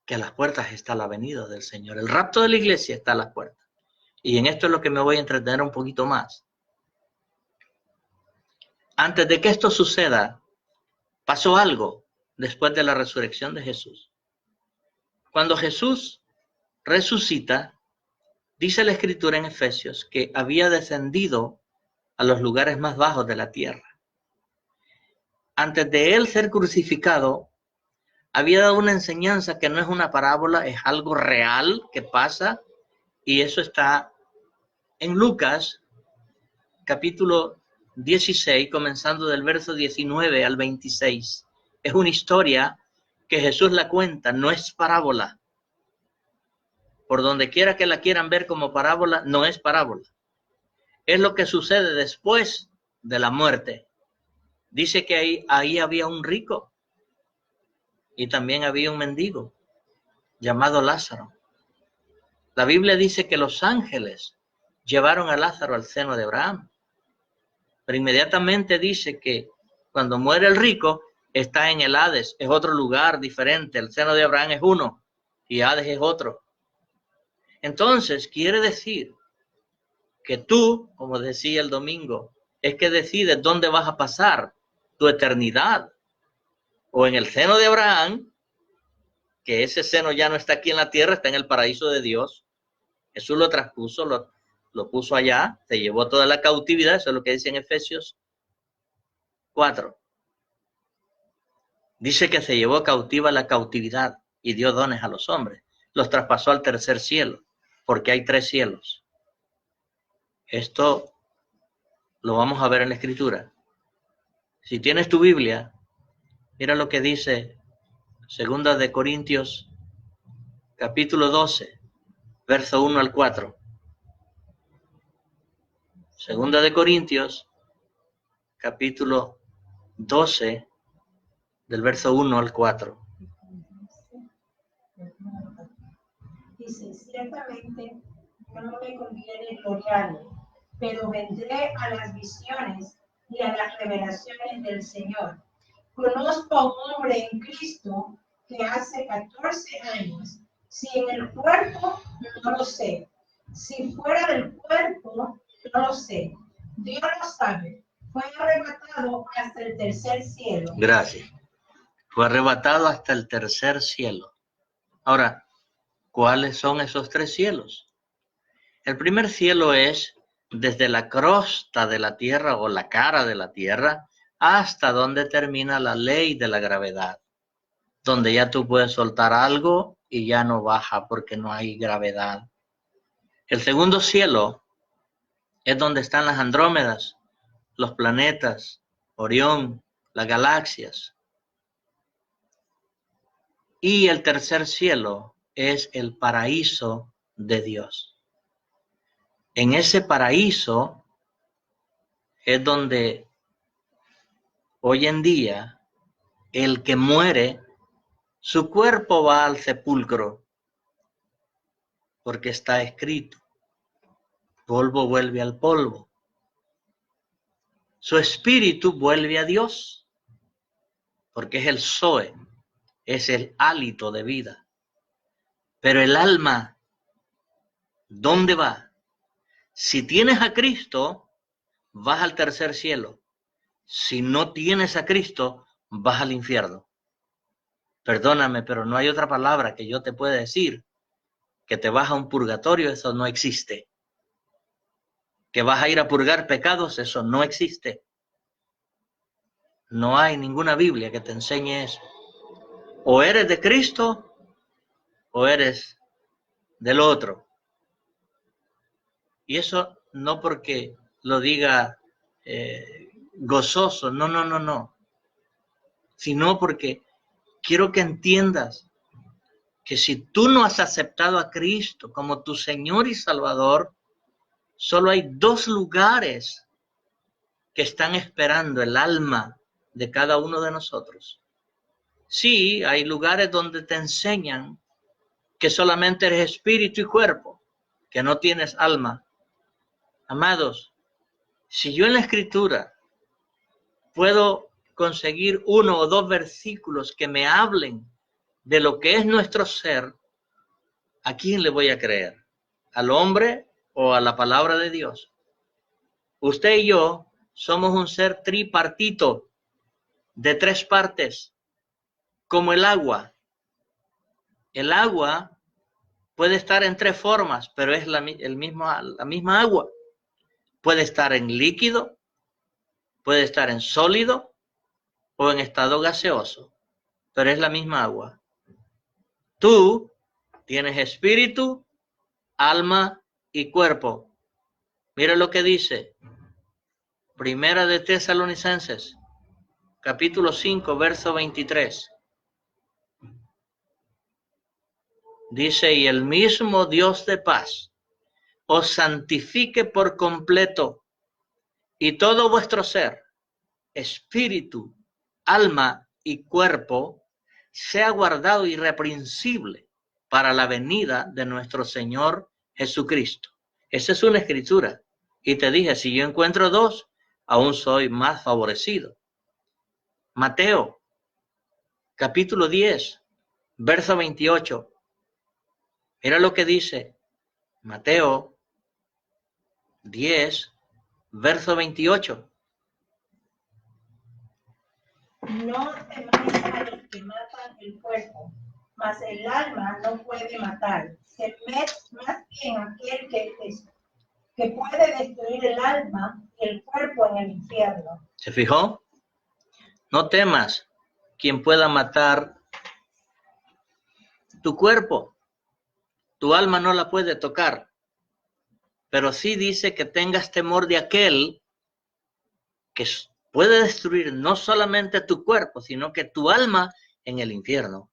que a las puertas está la venida del Señor. El rapto de la iglesia está a las puertas. Y en esto es lo que me voy a entretener un poquito más. Antes de que esto suceda, pasó algo después de la resurrección de Jesús. Cuando Jesús resucita, dice la Escritura en Efesios que había descendido a los lugares más bajos de la tierra. Antes de él ser crucificado, había dado una enseñanza que no es una parábola, es algo real que pasa, y eso está en Lucas, capítulo 16, comenzando del verso 19 al 26. Es una historia que Jesús la cuenta, no es parábola. Por donde quiera que la quieran ver como parábola, no es parábola. Es lo que sucede después de la muerte. Dice que ahí había un rico y también había un mendigo llamado Lázaro. La Biblia dice que los ángeles llevaron a Lázaro al seno de Abraham. Pero inmediatamente dice que cuando muere el rico, está en el Hades, es otro lugar diferente. El seno de Abraham es uno y Hades es otro. Entonces, quiere decir que tú, como decía el domingo, es que decides dónde vas a pasar tu eternidad. O en el seno de Abraham, que ese seno ya no está aquí en la tierra, está en el paraíso de Dios. Jesús lo traspuso, lo puso allá, se llevó toda la cautividad, eso es lo que dice en Efesios 4. Dice que se llevó cautiva la cautividad y dio dones a los hombres. Los traspasó al tercer cielo, porque hay 3 cielos. Esto lo vamos a ver en la Escritura. Si tienes tu Biblia, mira lo que dice 2 de Corintios, capítulo 12, verso 1 al 4. 2 de Corintios, capítulo 12, del verso 1 al 4. Dice, ciertamente no me conviene gloriarme, pero vendré a las visiones y a las revelaciones del Señor. Conozco a un hombre en Cristo que hace 14 años, si en el cuerpo, no lo sé, si fuera del cuerpo, no lo sé, Dios lo sabe, fue arrebatado hasta el tercer cielo. Gracias. Fue arrebatado hasta el tercer cielo. Ahora, ¿cuáles son esos 3 cielos? El primer cielo es desde la crosta de la tierra o la cara de la tierra hasta donde termina la ley de la gravedad, donde ya tú puedes soltar algo y ya no baja porque no hay gravedad. El segundo cielo es donde están las Andrómedas, los planetas, Orión, las galaxias. Y el tercer cielo es el paraíso de Dios. En ese paraíso es donde hoy en día el que muere, su cuerpo va al sepulcro, porque está escrito, polvo vuelve al polvo. Su espíritu vuelve a Dios, porque es el Zoe, es el hálito de vida. Pero el alma, ¿dónde va? Si tienes a Cristo, vas al tercer cielo. Si no tienes a Cristo, vas al infierno. Perdóname, pero no hay otra palabra que yo te pueda decir. Que te vas a un purgatorio, eso no existe. Que vas a ir a purgar pecados, eso no existe. No hay ninguna Biblia que te enseñe eso. O eres de Cristo o eres del otro. Y eso no porque lo diga gozoso, no. Sino porque quiero que entiendas que si tú no has aceptado a Cristo como tu Señor y Salvador, solo hay 2 lugares que están esperando el alma de cada uno de nosotros. Sí, hay lugares donde te enseñan que solamente eres espíritu y cuerpo, que no tienes alma. Amados, si yo en la Escritura puedo conseguir 1 o 2 versículos que me hablen de lo que es nuestro ser, ¿a quién le voy a creer? ¿Al hombre o a la palabra de Dios, usted y yo somos un ser tripartito de 3 partes, como el agua. El agua puede estar en 3 formas, pero es la misma agua. Puede estar en líquido, puede estar en sólido o en estado gaseoso, pero es la misma agua. Tú tienes espíritu, alma y cuerpo. Mira lo que dice Primera de Tesalonicenses, capítulo 5, verso 23. Dice, y el mismo Dios de paz os santifique por completo, y todo vuestro ser, espíritu, alma y cuerpo, sea guardado irreprensible para la venida de nuestro Señor Jesucristo. Esa es una escritura. Y te dije, si yo encuentro 2, aún soy más favorecido. Mateo, capítulo 10, verso 28. Mira lo que dice Mateo 10, verso 28. No temáis a los que matan el cuerpo, mas el alma no puede matar. Temed más bien aquel que puede destruir el alma y el cuerpo en el infierno. ¿Se fijó? No temas quien pueda matar tu cuerpo. Tu alma no la puede tocar. Pero sí dice que tengas temor de aquel que puede destruir no solamente tu cuerpo, sino que tu alma en el infierno.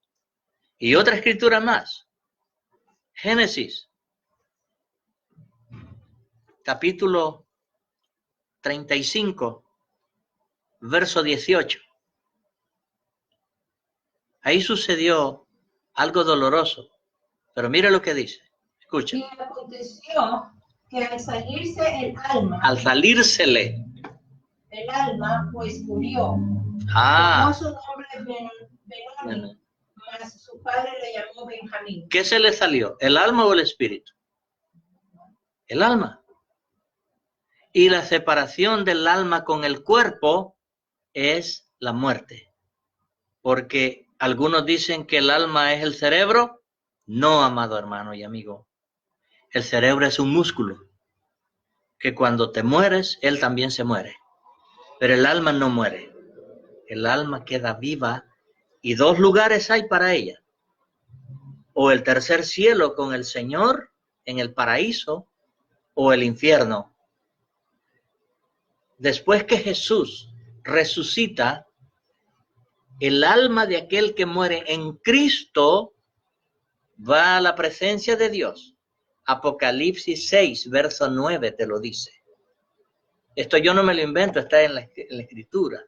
Y otra escritura más. Génesis, capítulo 35, verso 18. Ahí sucedió algo doloroso, pero mira lo que dice. Escucha. Y aconteció que al salírsele el alma, pues murió. Tomó su nombre Benoni, mas su padre le llamó Benjamín. ¿Qué se le salió? ¿El alma o el espíritu? El alma. Y la separación del alma con el cuerpo es la muerte. Porque algunos dicen que el alma es el cerebro. No, amado hermano y amigo. El cerebro es un músculo que cuando te mueres, él también se muere. Pero el alma no muere. El alma queda viva y 2 lugares hay para ella. O el tercer cielo con el Señor en el paraíso o el infierno. Después que Jesús resucita, el alma de aquel que muere en Cristo va a la presencia de Dios. Apocalipsis 6, verso 9 te lo dice. Esto yo no me lo invento, está en la escritura.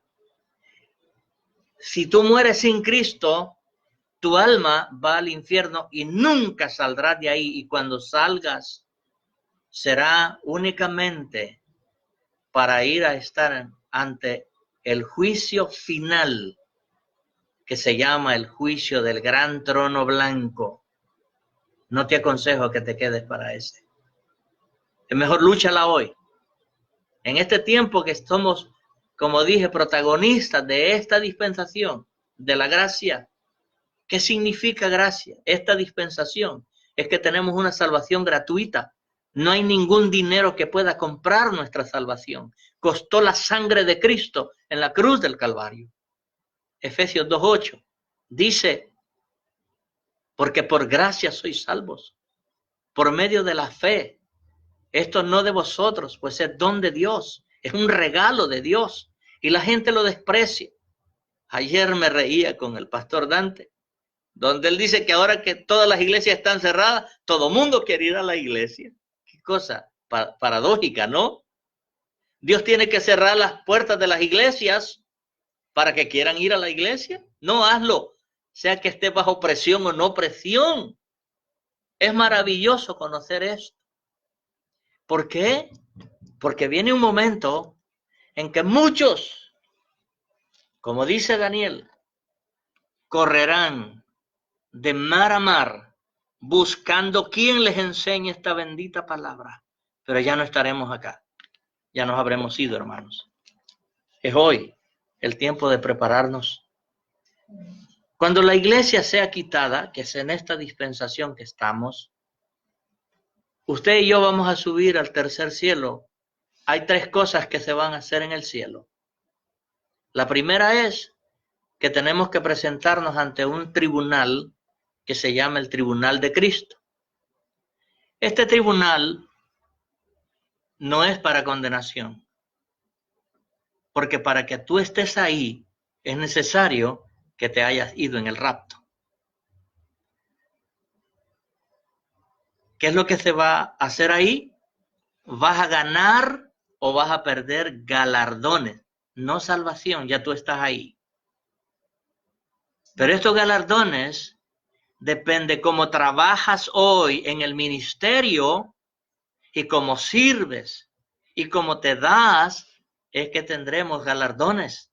Si tú mueres sin Cristo, tu alma va al infierno y nunca saldrás de ahí. Y cuando salgas, será únicamente para ir a estar ante el juicio final, que se llama el juicio del gran trono blanco. No te aconsejo que te quedes para ese. Es mejor lúchala hoy. En este tiempo que somos, como dije, protagonistas de esta dispensación de la gracia. ¿Qué significa gracia? Esta dispensación es que tenemos una salvación gratuita. No hay ningún dinero que pueda comprar nuestra salvación. Costó la sangre de Cristo en la cruz del Calvario. Efesios 2:8 dice, porque por gracia sois salvos, por medio de la fe. Esto no de vosotros, pues es don de Dios, es un regalo de Dios y la gente lo desprecia. Ayer me reía con el pastor Dante, donde él dice que ahora que todas las iglesias están cerradas, todo mundo quiere ir a la iglesia. Qué cosa paradójica, ¿no? Dios tiene que cerrar las puertas de las iglesias para que quieran ir a la iglesia. No, hazlo, sea que esté bajo presión o no presión. Es maravilloso conocer esto. ¿Por qué? Porque viene un momento en que muchos, como dice Daniel, correrán de mar a mar buscando quien les enseñe esta bendita palabra. pero ya no estaremos acá. Ya nos habremos ido, hermanos. Es hoy el tiempo de prepararnos. Cuando la iglesia sea quitada, que es en esta dispensación que estamos, usted y yo vamos a subir al tercer cielo. Hay 3 cosas que se van a hacer en el cielo. La primera es que tenemos que presentarnos ante un tribunal que se llama el Tribunal de Cristo. Este tribunal no es para condenación, porque para que tú estés ahí es necesario que te hayas ido en el rapto. ¿Qué es lo que se va a hacer ahí? Vas a ganar o vas a perder galardones, no salvación, ya tú estás ahí. Pero estos galardones depende cómo trabajas hoy en el ministerio y cómo sirves y cómo te das, es que tendremos galardones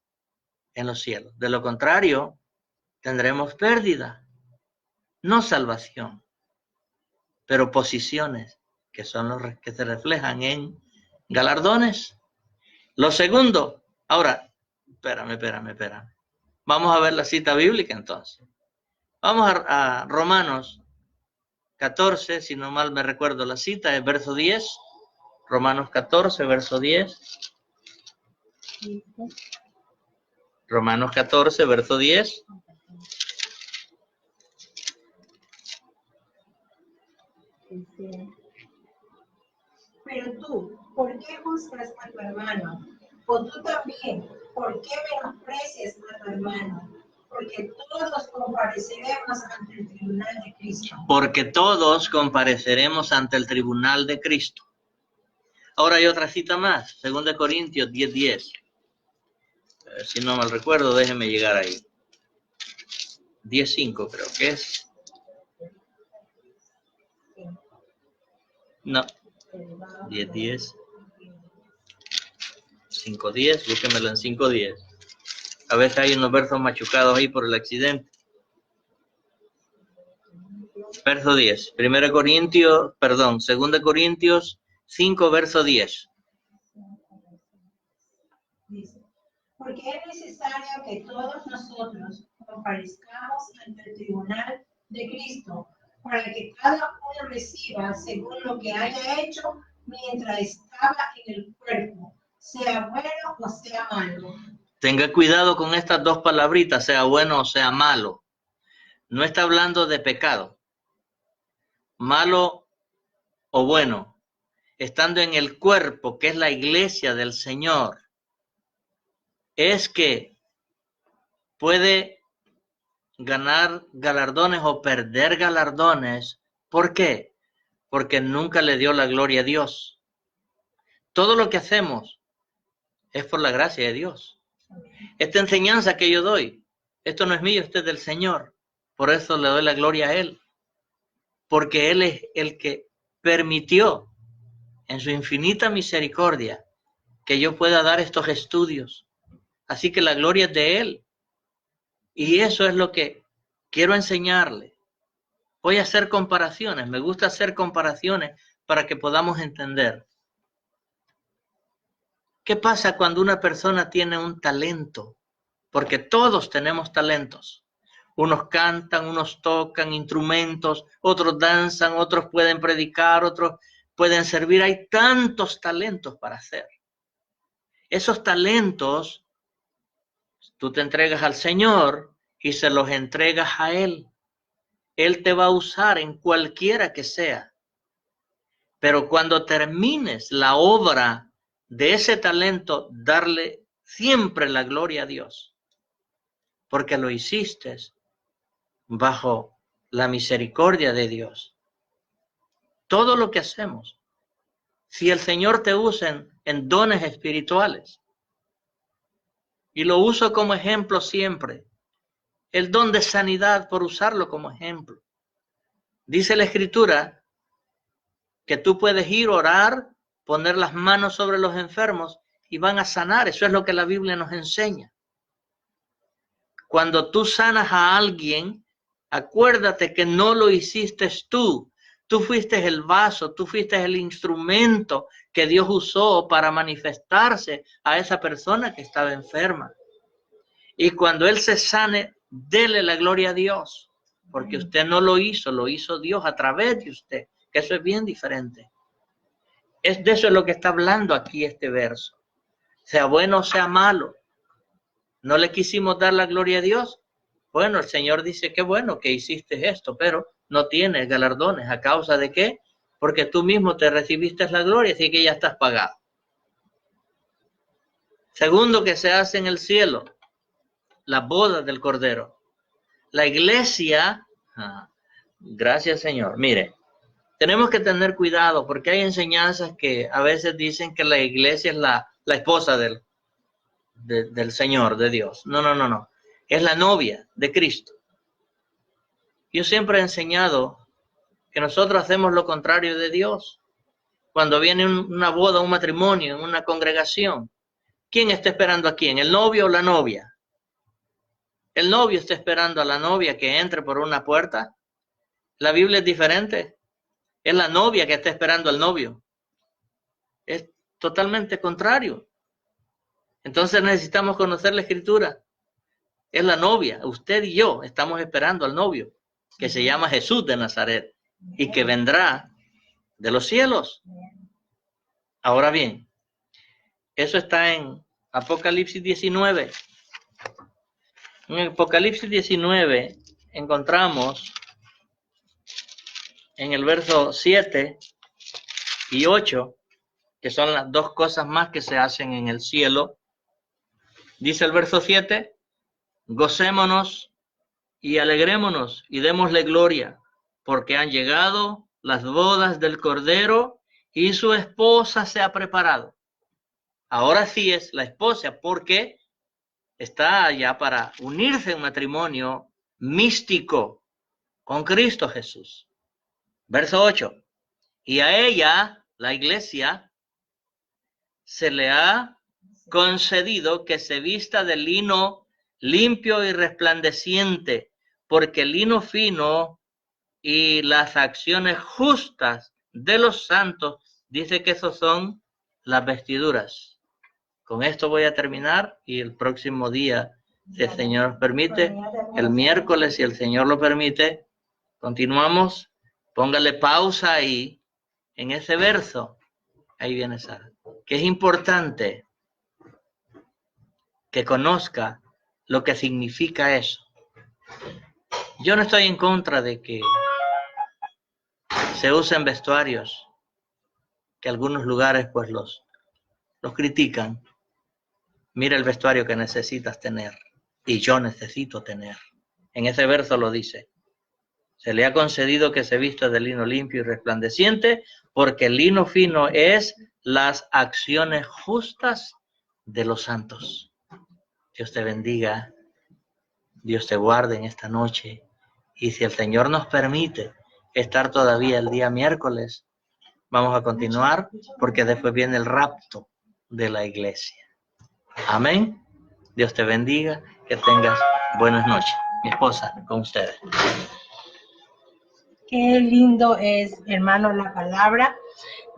en los cielos. De lo contrario, tendremos pérdida, no salvación, pero posiciones que son los que se reflejan en galardones. Lo segundo, ahora, espérame. Vamos a ver la cita bíblica entonces. Vamos a Romanos 14, si no mal me recuerdo la cita, es verso 10. Romanos 14, verso 10. Romanos 14, verso 10. Pero tú, ¿por qué juzgas a tu hermano? O tú también, ¿por qué menosprecias a tu hermano? Porque todos compareceremos ante el tribunal de Cristo. Porque todos compareceremos ante el tribunal de Cristo. Ahora hay otra cita más, 2 Corintios 10:10. Si no mal recuerdo, déjenme llegar ahí. 10:5 creo que es. No. 10:10. 5:10, búsquemelo en 5:10. A veces hay unos versos machucados ahí por el accidente. Verso 10. 2 Corintios 5, verso 10. Porque es necesario que todos nosotros comparezcamos ante el tribunal de Cristo, para que cada uno reciba según lo que haya hecho mientras estaba en el cuerpo, sea bueno o sea malo. Tenga cuidado con estas 2 palabritas, sea bueno o sea malo. No está hablando de pecado. Malo o bueno. Estando en el cuerpo, que es la iglesia del Señor, es que puede ganar galardones o perder galardones. ¿Por qué? Porque nunca le dio la gloria a Dios. Todo lo que hacemos es por la gracia de Dios. Esta enseñanza que yo doy, esto no es mío, esto es del Señor. Por eso le doy la gloria a Él. Porque Él es el que permitió en su infinita misericordia que yo pueda dar estos estudios. Así que la gloria es de Él. Y eso es lo que quiero enseñarle. Voy a hacer comparaciones. Me gusta hacer comparaciones para que podamos entender. ¿Qué pasa cuando una persona tiene un talento? Porque todos tenemos talentos. Unos cantan, unos tocan instrumentos, otros danzan, otros pueden predicar, otros pueden servir. Hay tantos talentos para hacer. Esos talentos, tú te entregas al Señor y se los entregas a Él. Él te va a usar en cualquiera que sea. Pero cuando termines la obra de ese talento, darle siempre la gloria a Dios. Porque lo hiciste bajo la misericordia de Dios. Todo lo que hacemos, si el Señor te usa en dones espirituales, y lo uso como ejemplo siempre, el don de sanidad, por usarlo como ejemplo. Dice la Escritura que tú puedes ir, orar, poner las manos sobre los enfermos y van a sanar. Eso es lo que la Biblia nos enseña. Cuando tú sanas a alguien, acuérdate que no lo hiciste tú, Tú fuiste el vaso, tú fuiste el instrumento que Dios usó para manifestarse a esa persona que estaba enferma. Y cuando Él se sane, dele la gloria a Dios, porque usted no lo hizo Dios a través de usted, que eso es bien diferente. De eso es lo que está hablando aquí este verso. Sea bueno o sea malo, ¿no le quisimos dar la gloria a Dios? Bueno, el Señor dice que bueno que hiciste esto, pero no tienes galardones. ¿A causa de qué? Porque tú mismo te recibiste la gloria, así que ya estás pagado. Segundo, que se hace en el cielo, la boda del Cordero. La iglesia, gracias Señor, mire, tenemos que tener cuidado porque hay enseñanzas que a veces dicen que la iglesia es la esposa del Señor, de Dios. No. Es la novia de Cristo. Yo siempre he enseñado que nosotros hacemos lo contrario de Dios. Cuando viene una boda, un matrimonio, en una congregación, ¿quién está esperando a quién? ¿El novio o la novia? El novio está esperando a la novia que entre por una puerta. La Biblia es diferente. Es la novia que está esperando al novio. Es totalmente contrario. Entonces necesitamos conocer la Escritura. Es la novia. Usted y yo estamos esperando al novio, que se llama Jesús de Nazaret y que vendrá de los cielos. Ahora bien, eso está en Apocalipsis 19. En Apocalipsis 19 encontramos en el verso 7 y 8, que son las dos cosas más que se hacen en el cielo. Dice el verso 7, gocémonos y alegrémonos y démosle gloria, porque han llegado las bodas del Cordero y su esposa se ha preparado. Ahora sí es la esposa, porque está ya para unirse en matrimonio místico con Cristo Jesús. Verso 8. Y a ella, la iglesia, se le ha concedido que se vista de lino limpio y resplandeciente, porque el lino fino y las acciones justas de los santos, dice que esos son las vestiduras. Con esto voy a terminar y el próximo día, si el Señor nos permite, el miércoles, si el Señor lo permite, continuamos. Póngale pausa ahí, en ese verso. Ahí viene Sara. Que es importante que conozca lo que significa eso. Yo no estoy en contra de que se usen vestuarios, que algunos lugares pues los critican. Mira el vestuario que necesitas tener y yo necesito tener. En ese verso lo dice. Se le ha concedido que se vista de lino limpio y resplandeciente, porque el lino fino es las acciones justas de los santos. Dios te bendiga, Dios te guarde en esta noche. Y si el Señor nos permite estar todavía el día miércoles, vamos a continuar, porque después viene el rapto de la iglesia. Amén. Dios te bendiga, que tengas buenas noches. Mi esposa, con ustedes. Qué lindo es, hermano, la palabra.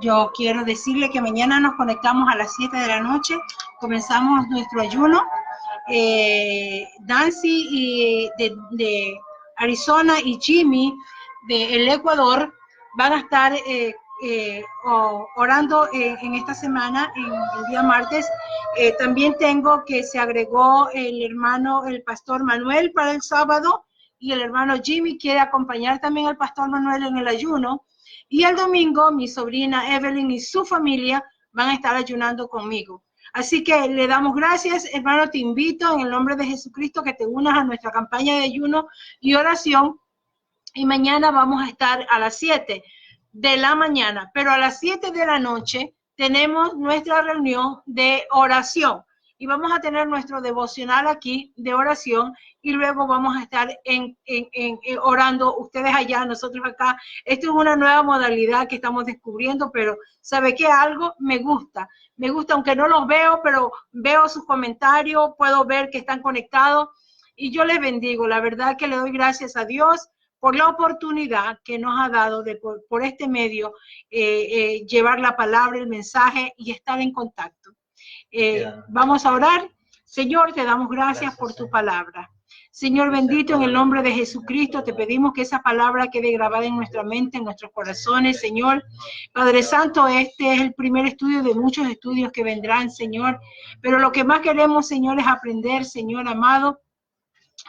Yo quiero decirle que mañana nos conectamos a las 7 de la noche. Comenzamos nuestro ayuno. Nancy y de Arizona y Jimmy del Ecuador van a estar orando en esta semana, en el día martes. También tengo que se agregó el pastor Manuel para el sábado, y el hermano Jimmy quiere acompañar también al pastor Manuel en el ayuno. Y el domingo mi sobrina Evelyn y su familia van a estar ayunando conmigo. Así que le damos gracias, hermano. Te invito en el nombre de Jesucristo que te unas a nuestra campaña de ayuno y oración. Y mañana vamos a estar a las 7 de la mañana, pero a las 7 de la noche tenemos nuestra reunión de oración. Y vamos a tener nuestro devocional aquí de oración y luego vamos a estar orando, ustedes allá, nosotros acá. Esto es una nueva modalidad que estamos descubriendo, pero ¿sabe qué? Algo me gusta, aunque no los veo, pero veo sus comentarios, puedo ver que están conectados y yo les bendigo. La verdad que le doy gracias a Dios por la oportunidad que nos ha dado de por este medio llevar la palabra, el mensaje y estar en contacto. Vamos a orar. Señor, te damos gracias por tu palabra. Señor bendito, en el nombre de Jesucristo, te pedimos que esa palabra quede grabada en nuestra mente, en nuestros corazones, Señor. Padre Santo, este es el primer estudio de muchos estudios que vendrán, Señor. Pero lo que más queremos, Señor, es aprender, Señor amado,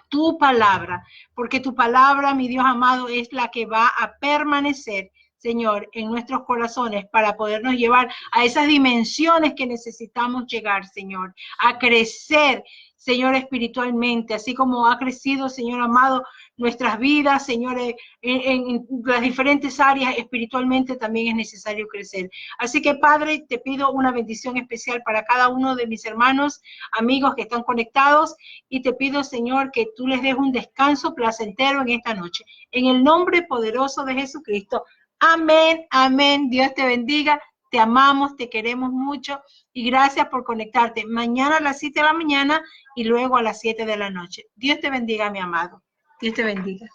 tu palabra, porque tu palabra, mi Dios amado, es la que va a permanecer, Señor, en nuestros corazones para podernos llevar a esas dimensiones que necesitamos llegar, Señor, a crecer, Señor, espiritualmente, así como ha crecido, Señor amado, nuestras vidas, Señor, en las diferentes áreas espiritualmente también es necesario crecer. Así que, Padre, te pido una bendición especial para cada uno de mis hermanos, amigos que están conectados, y te pido, Señor, que tú les des un descanso placentero en esta noche. En el nombre poderoso de Jesucristo. Amén, amén. Dios te bendiga. Te amamos, te queremos mucho y gracias por conectarte. Mañana a las 7 de la mañana y luego a las 7 de la noche. Dios te bendiga, mi amado. Dios te bendiga.